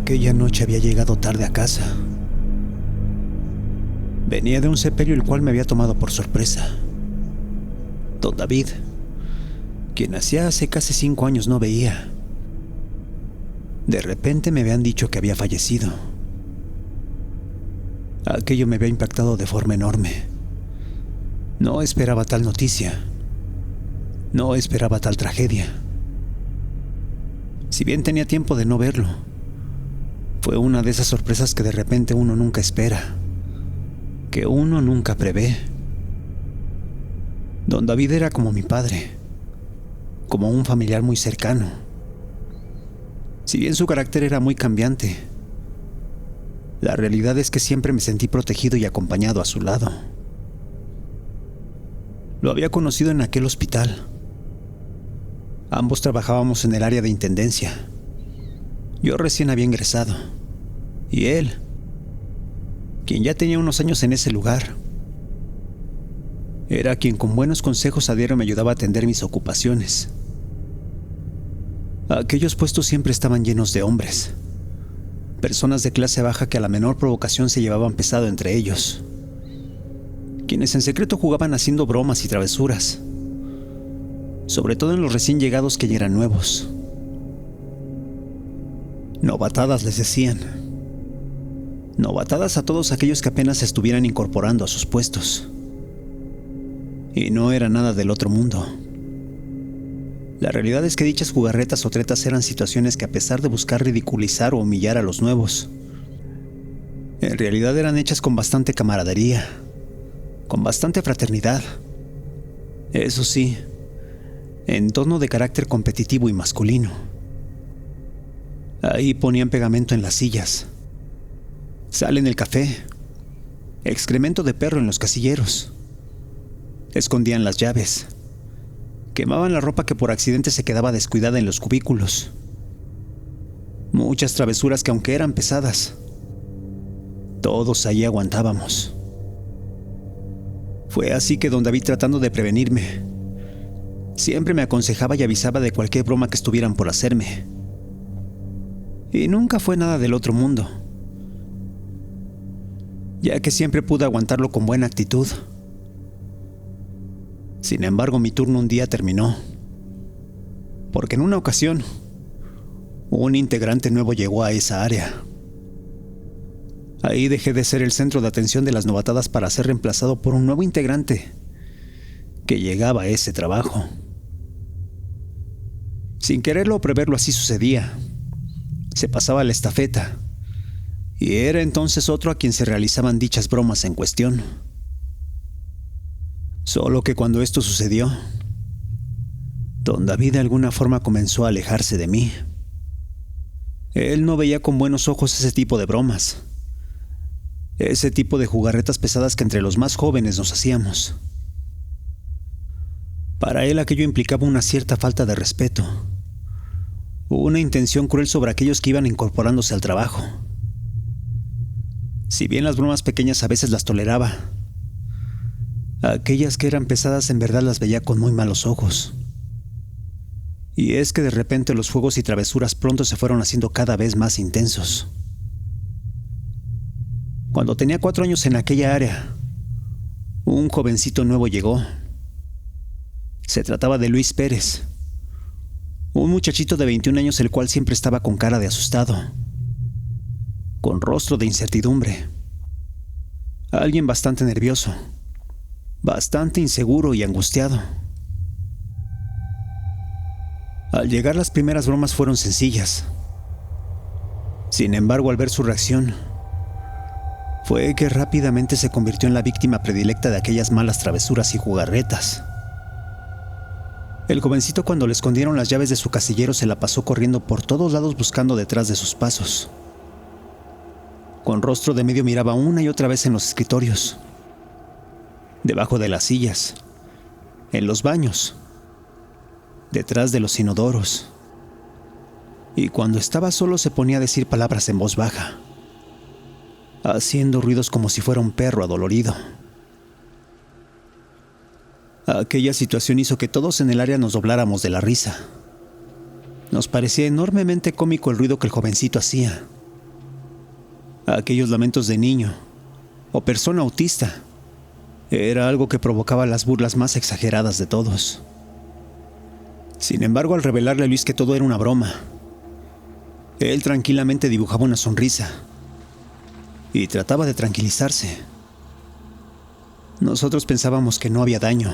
Aquella noche había llegado tarde a casa. Venía de un sepelio el cual me había tomado por sorpresa. Don David, quien hacía hace casi 5 años no veía. De repente me habían dicho que había fallecido. Aquello me había impactado de forma enorme. No esperaba tal noticia. No esperaba tal tragedia. Si bien tenía tiempo de no verlo, fue una de esas sorpresas que de repente uno nunca espera, que uno nunca prevé. Don David era como mi padre, como un familiar muy cercano. Si bien su carácter era muy cambiante, la realidad es que siempre me sentí protegido y acompañado a su lado. Lo había conocido en aquel hospital. Ambos trabajábamos en el área de intendencia. Yo recién había ingresado, y él, quien ya tenía unos años en ese lugar, era quien con buenos consejos a diario me ayudaba a atender mis ocupaciones. Aquellos puestos siempre estaban llenos de hombres, personas de clase baja que a la menor provocación se llevaban pesado entre ellos, quienes en secreto jugaban haciendo bromas y travesuras, sobre todo en los recién llegados que ya eran nuevos. Novatadas les decían. Novatadas a todos aquellos que apenas se estuvieran incorporando a sus puestos. Y no era nada del otro mundo. La realidad es que dichas jugarretas o tretas eran situaciones que, a pesar de buscar ridiculizar o humillar a los nuevos, en realidad eran hechas con bastante camaradería, con bastante fraternidad. Eso sí, en tono de carácter competitivo y masculino. Ahí ponían pegamento en las sillas, sal en el café, excremento de perro en los casilleros, escondían las llaves, quemaban la ropa que por accidente se quedaba descuidada en los cubículos. Muchas travesuras que, aunque eran pesadas, todos ahí aguantábamos. Fue así que don David, tratando de prevenirme, siempre me aconsejaba y avisaba de cualquier broma que estuvieran por hacerme. Y nunca fue nada del otro mundo, ya que siempre pude aguantarlo con buena actitud. Sin embargo, mi turno un día terminó, porque en una ocasión, un integrante nuevo llegó a esa área. Ahí dejé de ser el centro de atención de las novatadas para ser reemplazado por un nuevo integrante que llegaba a ese trabajo. Sin quererlo o preverlo, así sucedía. Se pasaba la estafeta, y era entonces otro a quien se realizaban dichas bromas en cuestión. Solo que cuando esto sucedió, don David de alguna forma comenzó a alejarse de mí. Él no veía con buenos ojos ese tipo de bromas, ese tipo de jugarretas pesadas que entre los más jóvenes nos hacíamos. Para él aquello implicaba una cierta falta de respeto, una intención cruel sobre aquellos que iban incorporándose al trabajo. Si bien las bromas pequeñas a veces las toleraba, aquellas que eran pesadas en verdad las veía con muy malos ojos. Y es que de repente los juegos y travesuras pronto se fueron haciendo cada vez más intensos. Cuando tenía 4 años en aquella área, un jovencito nuevo llegó. Se trataba de Luis Pérez, un muchachito de 21 años el cual siempre estaba con cara de asustado, con rostro de incertidumbre. Alguien bastante nervioso, bastante inseguro y angustiado. Al llegar, las primeras bromas fueron sencillas. Sin embargo, al ver su reacción, fue que rápidamente se convirtió en la víctima predilecta de aquellas malas travesuras y jugarretas. El jovencito, cuando le escondieron las llaves de su casillero, se la pasó corriendo por todos lados buscando detrás de sus pasos. Con rostro de medio miraba una y otra vez en los escritorios, debajo de las sillas, en los baños, detrás de los inodoros. Y cuando estaba solo se ponía a decir palabras en voz baja, haciendo ruidos como si fuera un perro adolorido. Aquella situación hizo que todos en el área nos dobláramos de la risa. Nos parecía enormemente cómico el ruido que el jovencito hacía, Aquellos lamentos de niño o persona autista era algo que provocaba las burlas más exageradas de todos. Sin embargo, al revelarle a Luis que todo era una broma, él tranquilamente dibujaba una sonrisa y trataba de tranquilizarse. Nosotros pensábamos que no había daño,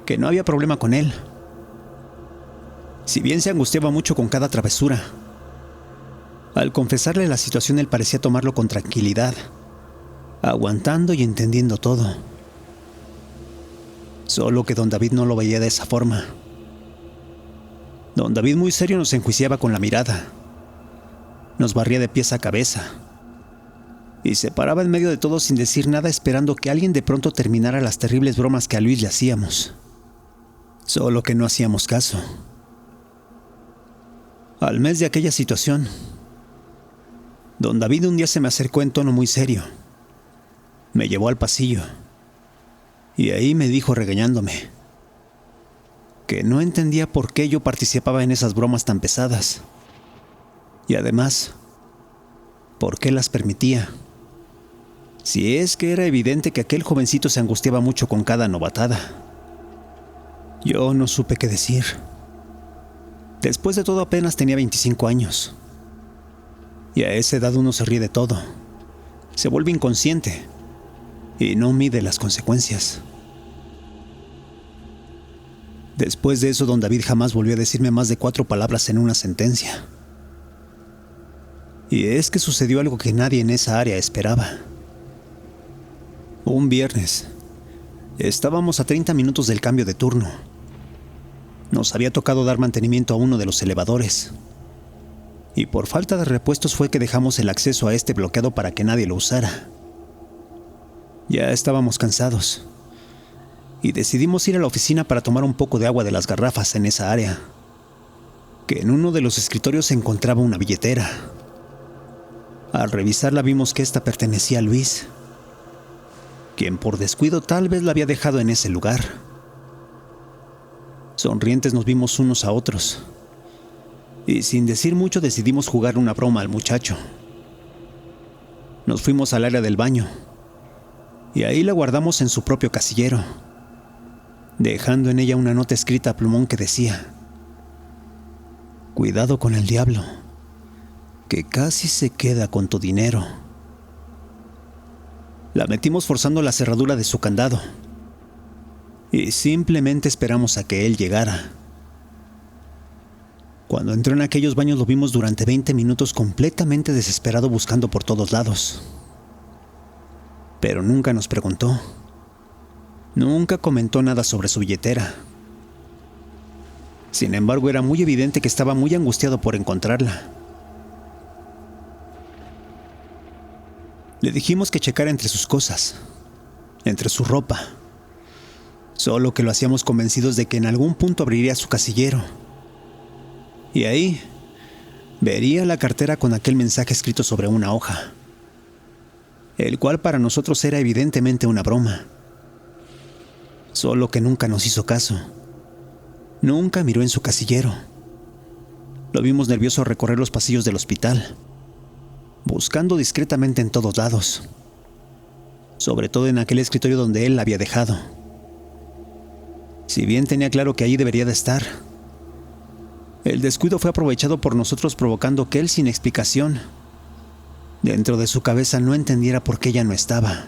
que no había problema con él. Si bien se angustiaba mucho con cada travesura, al confesarle la situación él parecía tomarlo con tranquilidad, aguantando y entendiendo todo. Solo que don David no lo veía de esa forma. Don David, muy serio, nos enjuiciaba con la mirada, nos barría de pies a cabeza y se paraba en medio de todo sin decir nada, esperando que alguien de pronto terminara las terribles bromas que a Luis le hacíamos. Solo que no hacíamos caso. Al mes de aquella situación, don David un día se me acercó en tono muy serio. Me llevó al pasillo y ahí me dijo, regañándome, que no entendía por qué yo participaba en esas bromas tan pesadas y además, por qué las permitía. Si es que era evidente que aquel jovencito se angustiaba mucho con cada novatada. Yo no supe qué decir. Después de todo apenas tenía 25 años. Y a esa edad uno se ríe de todo. Se vuelve inconsciente y no mide las consecuencias. Después de eso, don David jamás volvió a decirme más de 4 palabras en una sentencia. Y es que sucedió algo que nadie en esa área esperaba. Un viernes, estábamos a 30 minutos del cambio de turno. Nos había tocado dar mantenimiento a uno de los elevadores. Y por falta de repuestos fue que dejamos el acceso a este bloqueado para que nadie lo usara. Ya estábamos cansados y decidimos ir a la oficina para tomar un poco de agua de las garrafas en esa área, que en uno de los escritorios se encontraba una billetera. Al revisarla vimos que esta pertenecía a Luis, quien por descuido tal vez la había dejado en ese lugar. Sonrientes nos vimos unos a otros y sin decir mucho decidimos jugar una broma al muchacho. Nos fuimos al área del baño y ahí la guardamos en su propio casillero, dejando en ella una nota escrita a plumón que decía: cuidado con el diablo, que casi se queda con tu dinero. La metimos forzando la cerradura de su candado y simplemente esperamos a que él llegara. Cuando entró en aquellos baños lo vimos durante 20 minutos completamente desesperado buscando por todos lados. Pero nunca nos preguntó. Nunca comentó nada sobre su billetera. Sin embargo, era muy evidente que estaba muy angustiado por encontrarla. Le dijimos que checara entre sus cosas, entre su ropa. Solo que lo hacíamos convencidos de que en algún punto abriría su casillero. Y ahí vería la cartera con aquel mensaje escrito sobre una hoja, el cual para nosotros era evidentemente una broma. Solo que nunca nos hizo caso. Nunca miró en su casillero. Lo vimos nervioso recorrer los pasillos del hospital, buscando discretamente en todos lados, sobre todo en aquel escritorio donde él la había dejado. Si bien tenía claro que allí debería de estar, el descuido fue aprovechado por nosotros, provocando que él, sin explicación, dentro de su cabeza no entendiera por qué ya no estaba.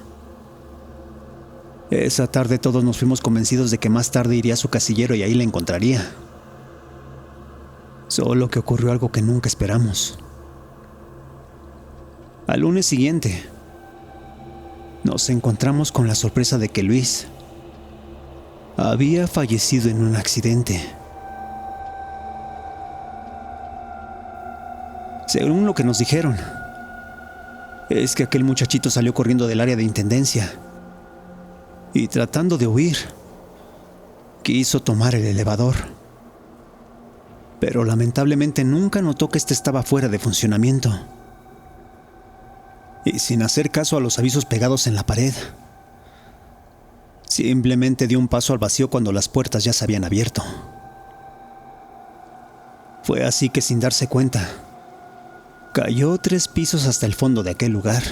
Esa tarde todos nos fuimos convencidos de que más tarde iría a su casillero y ahí la encontraría. Solo que ocurrió algo que nunca esperamos. Al lunes siguiente, nos encontramos con la sorpresa de que Luis había fallecido en un accidente. Según lo que nos dijeron, es que aquel muchachito salió corriendo del área de intendencia y tratando de huir, quiso tomar el elevador. Pero lamentablemente nunca notó que este estaba fuera de funcionamiento. Y sin hacer caso a los avisos pegados en la pared, simplemente dio un paso al vacío cuando las puertas ya se habían abierto. Fue así que, sin darse cuenta, Cayó 3 pisos hasta el fondo de aquel lugar.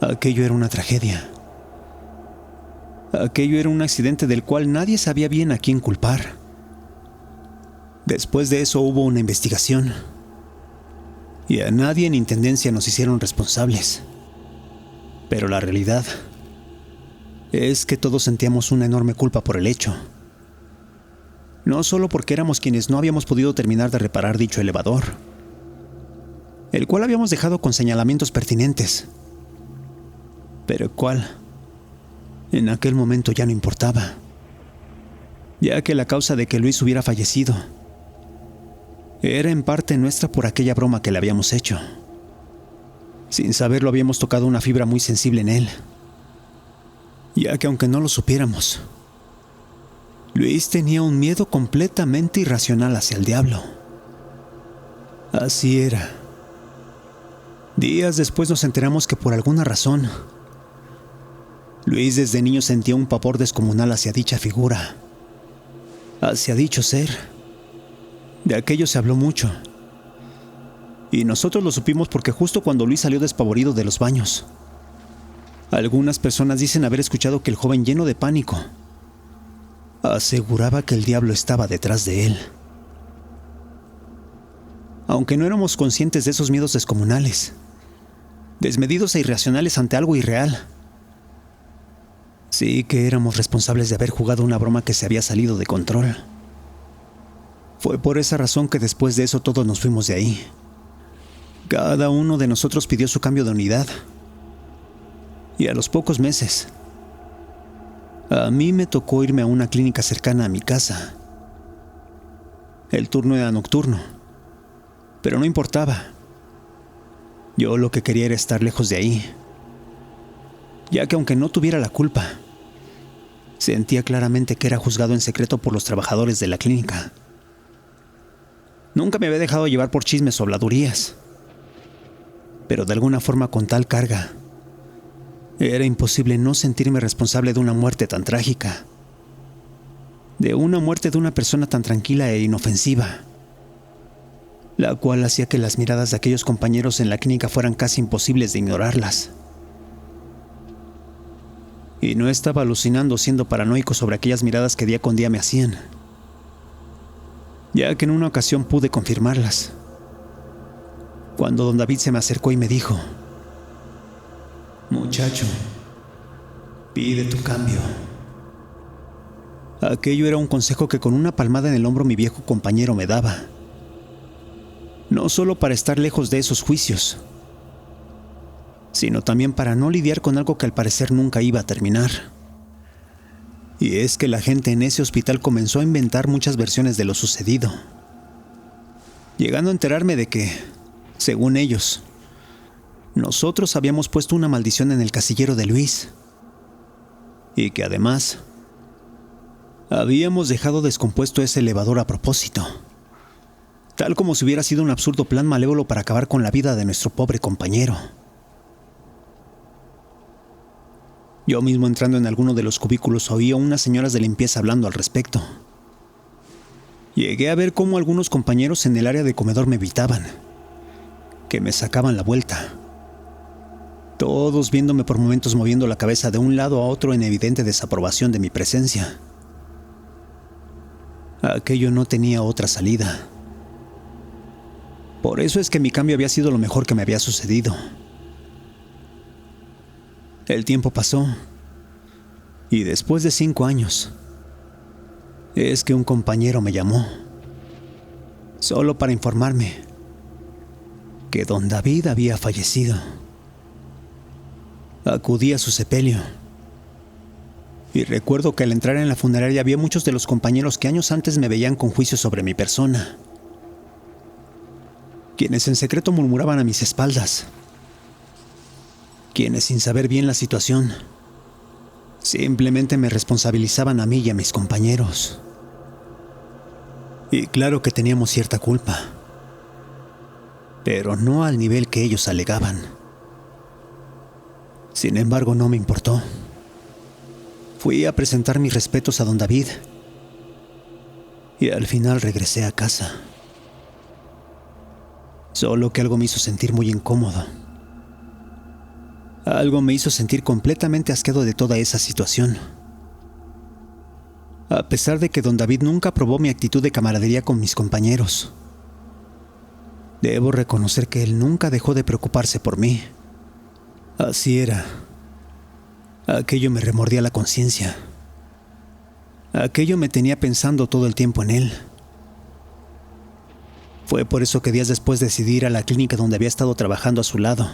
Aquello era una tragedia. Aquello era un accidente del cual nadie sabía bien a quién culpar. Después de eso hubo una investigación. Y a nadie en intendencia nos hicieron responsables. Pero la realidad es que todos sentíamos una enorme culpa por el hecho. No solo porque éramos quienes no habíamos podido terminar de reparar dicho elevador, el cual habíamos dejado con señalamientos pertinentes, pero el cual en aquel momento ya no importaba, ya que la causa de que Luis hubiera fallecido era en parte nuestra por aquella broma que le habíamos hecho. Sin saberlo habíamos tocado una fibra muy sensible en él, ya que aunque no lo supiéramos, Luis tenía un miedo completamente irracional hacia el diablo. Así era. Días después nos enteramos que por alguna razón, Luis desde niño sentía un pavor descomunal hacia dicha figura, hacia dicho ser. De aquello se habló mucho. Y nosotros lo supimos porque justo cuando Luis salió despavorido de los baños, algunas personas dicen haber escuchado que el joven, lleno de pánico, aseguraba que el diablo estaba detrás de él. Aunque no éramos conscientes de esos miedos descomunales, desmedidos e irracionales ante algo irreal, sí que éramos responsables de haber jugado una broma que se había salido de control. Fue por esa razón que después de eso todos nos fuimos de ahí. Cada uno de nosotros pidió su cambio de unidad. Y a los pocos meses, a mí me tocó irme a una clínica cercana a mi casa. El turno era nocturno, pero no importaba. Yo lo que quería era estar lejos de ahí, ya que aunque no tuviera la culpa, sentía claramente que era juzgado en secreto por los trabajadores de la clínica. Nunca me había dejado llevar por chismes o habladurías, pero de alguna forma con tal carga, era imposible no sentirme responsable de una muerte tan trágica, de una muerte de una persona tan tranquila e inofensiva, la cual hacía que las miradas de aquellos compañeros en la clínica fueran casi imposibles de ignorarlas. Y no estaba alucinando siendo paranoico sobre aquellas miradas que día con día me hacían, ya que en una ocasión pude confirmarlas, cuando don David se me acercó y me dijo: «Muchacho, pide tu cambio». Aquello era un consejo que con una palmada en el hombro mi viejo compañero me daba, no solo para estar lejos de esos juicios, sino también para no lidiar con algo que al parecer nunca iba a terminar. Y es que la gente en ese hospital comenzó a inventar muchas versiones de lo sucedido, llegando a enterarme de que, según ellos, nosotros habíamos puesto una maldición en el casillero de Luis, y que además habíamos dejado descompuesto ese elevador a propósito, tal como si hubiera sido un absurdo plan malévolo para acabar con la vida de nuestro pobre compañero. Yo mismo, entrando en alguno de los cubículos, oí a unas señoras de limpieza hablando al respecto. Llegué a ver cómo algunos compañeros en el área de comedor me evitaban, que me sacaban la vuelta, todos viéndome por momentos moviendo la cabeza de un lado a otro en evidente desaprobación de mi presencia. Aquello no tenía otra salida. Por eso es que mi cambio había sido lo mejor que me había sucedido. El tiempo pasó, y después de 5 años, es que un compañero me llamó, solo para informarme que don David había fallecido. Acudí a su sepelio, y recuerdo que al entrar en la funeraria había muchos de los compañeros que años antes me veían con juicio sobre mi persona, quienes en secreto murmuraban a mis espaldas, quienes, sin saber bien la situación, simplemente me responsabilizaban a mí y a mis compañeros. Y claro que teníamos cierta culpa, pero no al nivel que ellos alegaban. Sin embargo, no me importó. Fui a presentar mis respetos a don David, y al final regresé a casa. Solo que algo me hizo sentir muy incómodo. Algo me hizo sentir completamente asqueado de toda esa situación. A pesar de que don David nunca probó mi actitud de camaradería con mis compañeros. Debo reconocer que él nunca dejó de preocuparse por mí. Así era. Aquello me remordía la conciencia. Aquello me tenía pensando todo el tiempo en él. Fue por eso que días después decidí ir a la clínica donde había estado trabajando a su lado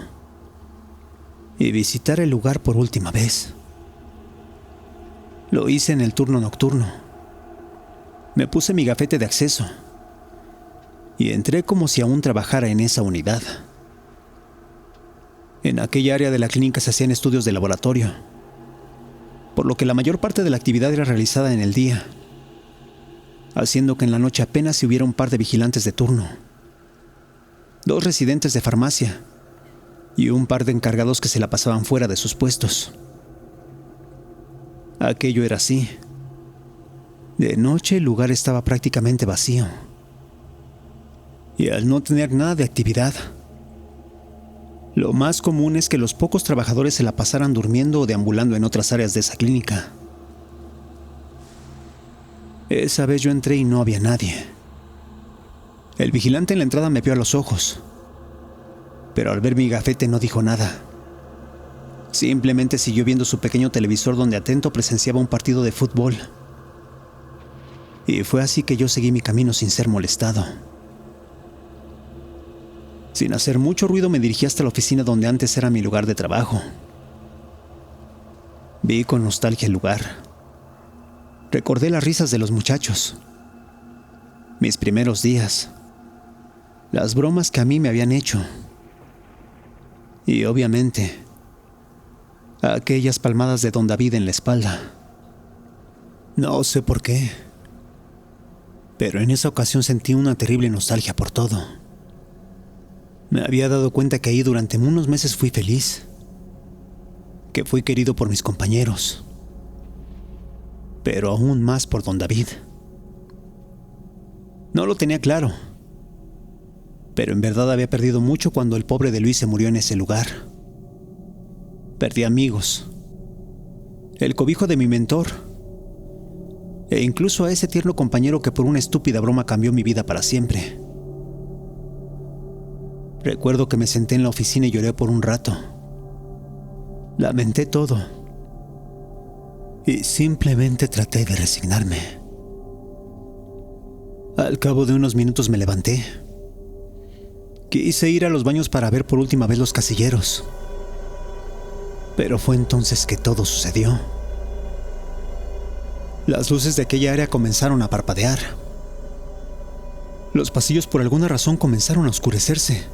y visitar el lugar por última vez. Lo hice en el turno nocturno. Me puse mi gafete de acceso y entré como si aún trabajara en esa unidad. En aquella área de la clínica se hacían estudios de laboratorio, por lo que la mayor parte de la actividad era realizada en el día, haciendo que en la noche apenas si hubiera un par de vigilantes de turno, 2 residentes de farmacia y un par de encargados que se la pasaban fuera de sus puestos. Aquello era así. De noche el lugar estaba prácticamente vacío. Y al no tener nada de actividad, lo más común es que los pocos trabajadores se la pasaran durmiendo o deambulando en otras áreas de esa clínica. Esa vez yo entré y no había nadie. El vigilante en la entrada me vio a los ojos, pero al ver mi gafete no dijo nada. Simplemente siguió viendo su pequeño televisor donde atento presenciaba un partido de fútbol. Y fue así que yo seguí mi camino sin ser molestado. Sin hacer mucho ruido me dirigí hasta la oficina donde antes era mi lugar de trabajo. Vi con nostalgia el lugar. Recordé las risas de los muchachos, mis primeros días, las bromas que a mí me habían hecho y, obviamente, aquellas palmadas de don David en la espalda. No sé por qué, pero en esa ocasión sentí una terrible nostalgia por todo. Me había dado cuenta que ahí durante unos meses fui feliz, que fui querido por mis compañeros, pero aún más por don David. No lo tenía claro, pero en verdad había perdido mucho cuando el pobre de Luis se murió en ese lugar. Perdí amigos, el cobijo de mi mentor, e incluso a ese tierno compañero que por una estúpida broma cambió mi vida para siempre. Recuerdo que me senté en la oficina y lloré por un rato. Lamenté todo y simplemente traté de resignarme. Al cabo de unos minutos me levanté. Quise ir a los baños para ver por última vez los casilleros, pero fue entonces que todo sucedió. Las luces de aquella área comenzaron a parpadear. Los pasillos por alguna razón comenzaron a oscurecerse.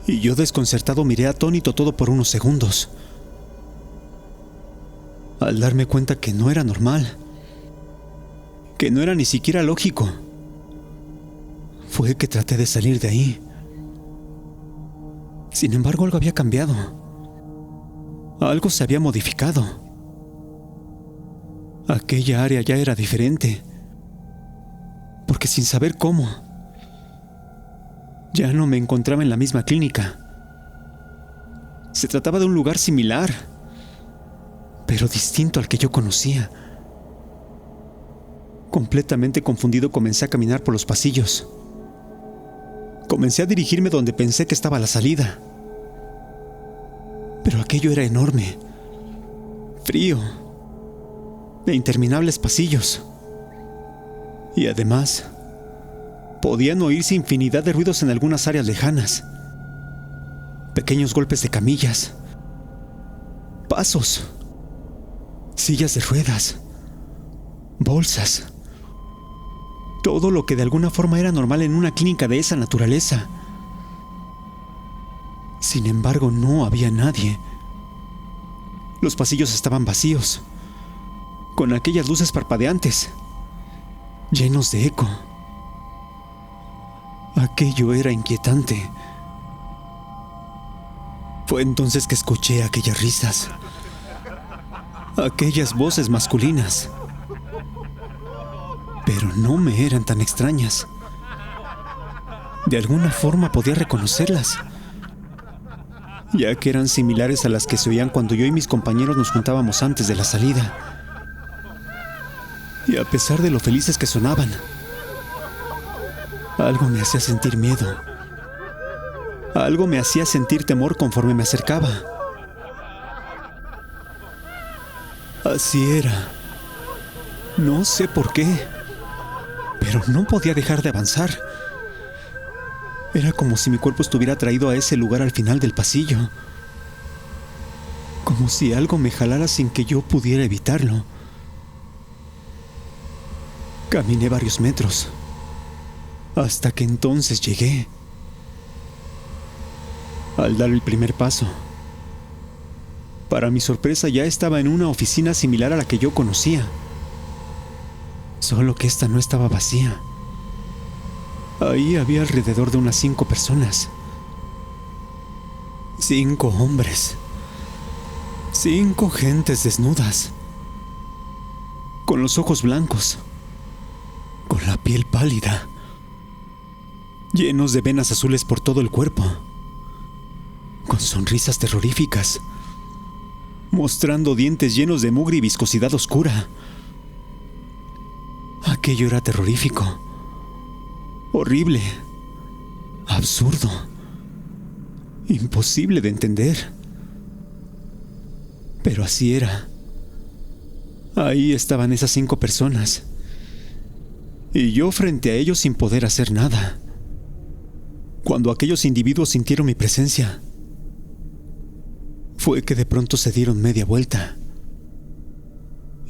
Y yo desconcertado miré atónito todo por unos segundos. Al darme cuenta que no era normal, que no era ni siquiera lógico, fue que traté de salir de ahí. Sin embargo, algo había cambiado. Algo se había modificado. Aquella área ya era diferente, porque sin saber cómo, ya no me encontraba en la misma clínica. Se trataba de un lugar similar, pero distinto al que yo conocía. Completamente confundido, comencé a caminar por los pasillos. Comencé a dirigirme donde pensé que estaba la salida. Pero aquello era enorme, frío, de interminables pasillos. Y además, podían oírse infinidad de ruidos en algunas áreas lejanas. Pequeños golpes de camillas, pasos, sillas de ruedas, bolsas. Todo lo que de alguna forma era normal en una clínica de esa naturaleza. Sin embargo, no había nadie. Los pasillos estaban vacíos, con aquellas luces parpadeantes, llenos de eco. Aquello era inquietante. Fue entonces que escuché aquellas risas, aquellas voces masculinas. Pero no me eran tan extrañas. De alguna forma podía reconocerlas, ya que eran similares a las que se oían cuando yo y mis compañeros nos juntábamos antes de la salida. Y a pesar de lo felices que sonaban, algo me hacía sentir miedo. Algo me hacía sentir temor conforme me acercaba. Así era. No sé por qué, pero no podía dejar de avanzar. Era como si mi cuerpo estuviera atraído a ese lugar al final del pasillo. Como si algo me jalara sin que yo pudiera evitarlo. Caminé varios metros, hasta que entonces llegué. Al dar el primer paso, para mi sorpresa ya estaba en una oficina similar a la que yo conocía. Solo que esta no estaba vacía. Ahí había alrededor de unas 5 personas. 5 hombres. 5 gentes desnudas. Con los ojos blancos. Con la piel pálida. Llenos de venas azules por todo el cuerpo. Con sonrisas terroríficas. Mostrando dientes llenos de mugre y viscosidad oscura. Aquello era terrorífico. Horrible. Absurdo. Imposible de entender. Pero así era. Ahí estaban esas 5 personas. Y yo frente a ellos sin poder hacer nada. Cuando aquellos individuos sintieron mi presencia, fue que de pronto se dieron media vuelta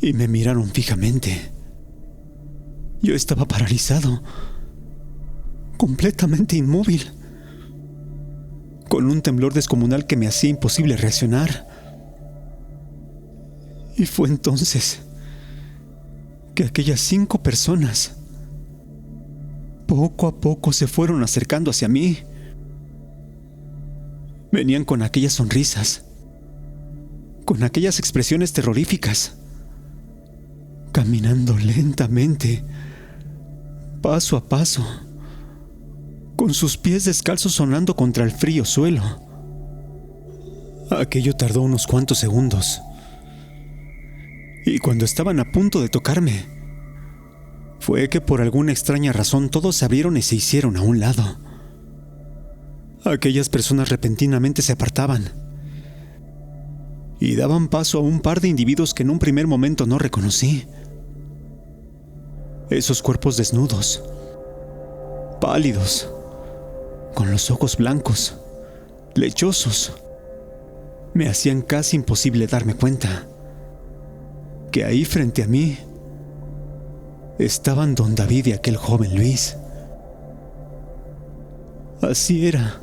y me miraron fijamente. Yo estaba paralizado, completamente inmóvil, con un temblor descomunal que me hacía imposible reaccionar. Y fue entonces que aquellas 5 personas poco a poco se fueron acercando hacia mí. Venían con aquellas sonrisas, con aquellas expresiones terroríficas, caminando lentamente, paso a paso, con sus pies descalzos sonando contra el frío suelo. Aquello tardó unos cuantos segundos, y cuando estaban a punto de tocarme, fue que por alguna extraña razón todos se abrieron y se hicieron a un lado. Aquellas personas repentinamente se apartaban y daban paso a un par de individuos que en un primer momento no reconocí. Esos cuerpos desnudos, pálidos, con los ojos blancos, lechosos, me hacían casi imposible darme cuenta que ahí frente a mí estaban don David y aquel joven Luis. Así era.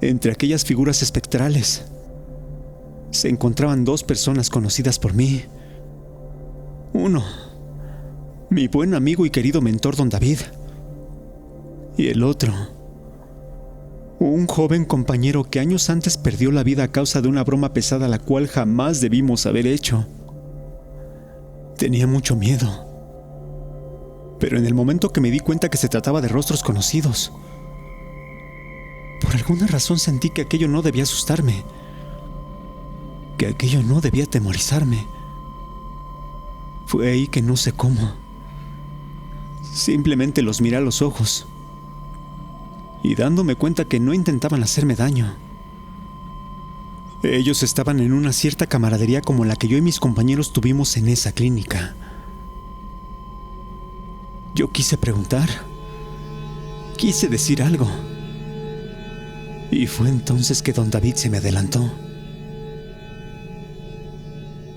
Entre aquellas figuras espectrales se encontraban 2 personas conocidas por mí. Uno, mi buen amigo y querido mentor don David. Y el otro, un joven compañero que años antes perdió la vida a causa de una broma pesada la cual jamás debimos haber hecho. Tenía mucho miedo, pero en el momento que me di cuenta que se trataba de rostros conocidos, por alguna razón sentí que aquello no debía asustarme, que aquello no debía atemorizarme. Fue ahí que no sé cómo, simplemente los miré a los ojos y dándome cuenta que no intentaban hacerme daño. Ellos estaban en una cierta camaradería como la que yo y mis compañeros tuvimos en esa clínica. Yo quise preguntar, quise decir algo, y fue entonces que don David se me adelantó.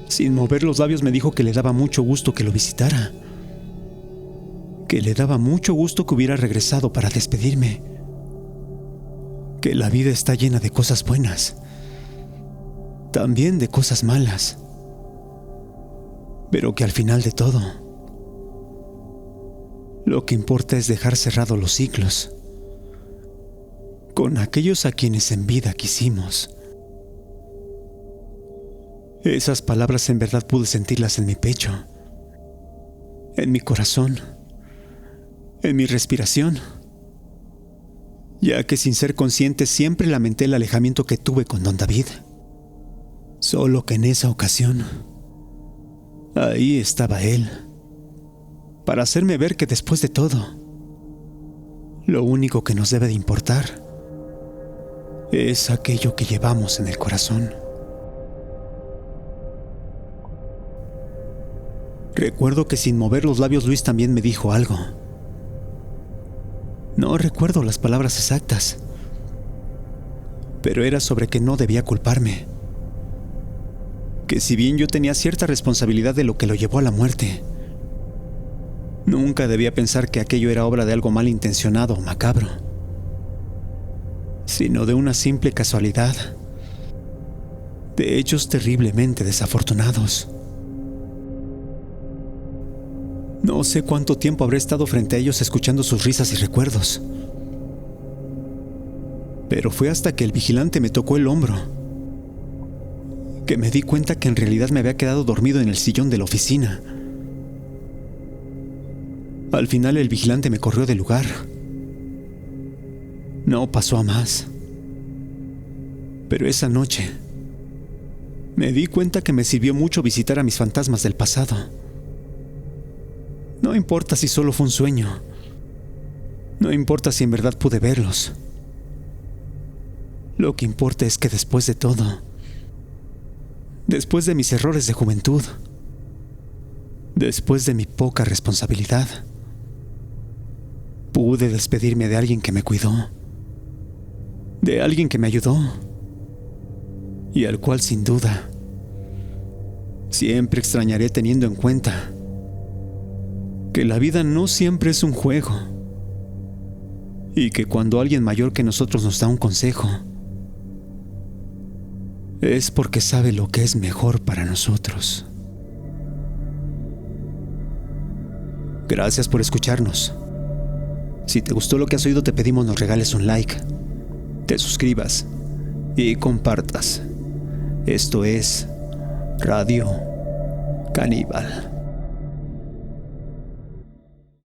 Sin mover los labios me dijo que le daba mucho gusto que lo visitara, que le daba mucho gusto que hubiera regresado para despedirme, que la vida está llena de cosas buenas, también de cosas malas, pero que al final de todo, lo que importa es dejar cerrados los ciclos con aquellos a quienes en vida quisimos. Esas palabras en verdad pude sentirlas en mi pecho, en mi corazón, en mi respiración, ya que sin ser consciente siempre lamenté el alejamiento que tuve con don David. Solo que en esa ocasión, ahí estaba él, para hacerme ver que después de todo, lo único que nos debe de importar es aquello que llevamos en el corazón. Recuerdo que sin mover los labios Luis también me dijo algo. No recuerdo las palabras exactas, pero era sobre que no debía culparme. Que si bien yo tenía cierta responsabilidad de lo que lo llevó a la muerte, nunca debía pensar que aquello era obra de algo malintencionado o macabro, sino de una simple casualidad, de hechos terriblemente desafortunados. No sé cuánto tiempo habré estado frente a ellos escuchando sus risas y recuerdos, pero fue hasta que el vigilante me tocó el hombro que me di cuenta que en realidad me había quedado dormido en el sillón de la oficina. Al final el vigilante me corrió del lugar. No pasó a más. Pero esa noche me di cuenta que me sirvió mucho visitar a mis fantasmas del pasado. No importa si solo fue un sueño. No importa si en verdad pude verlos. Lo que importa es que después de todo, después de mis errores de juventud, después de mi poca responsabilidad, pude despedirme de alguien que me cuidó, de alguien que me ayudó y al cual sin duda siempre extrañaré, teniendo en cuenta que la vida no siempre es un juego y que cuando alguien mayor que nosotros nos da un consejo es porque sabe lo que es mejor para nosotros. Gracias por escucharnos. Si te gustó lo que has oído, te pedimos nos regales un like, te suscribas y compartas. Esto es Radio Caníbal.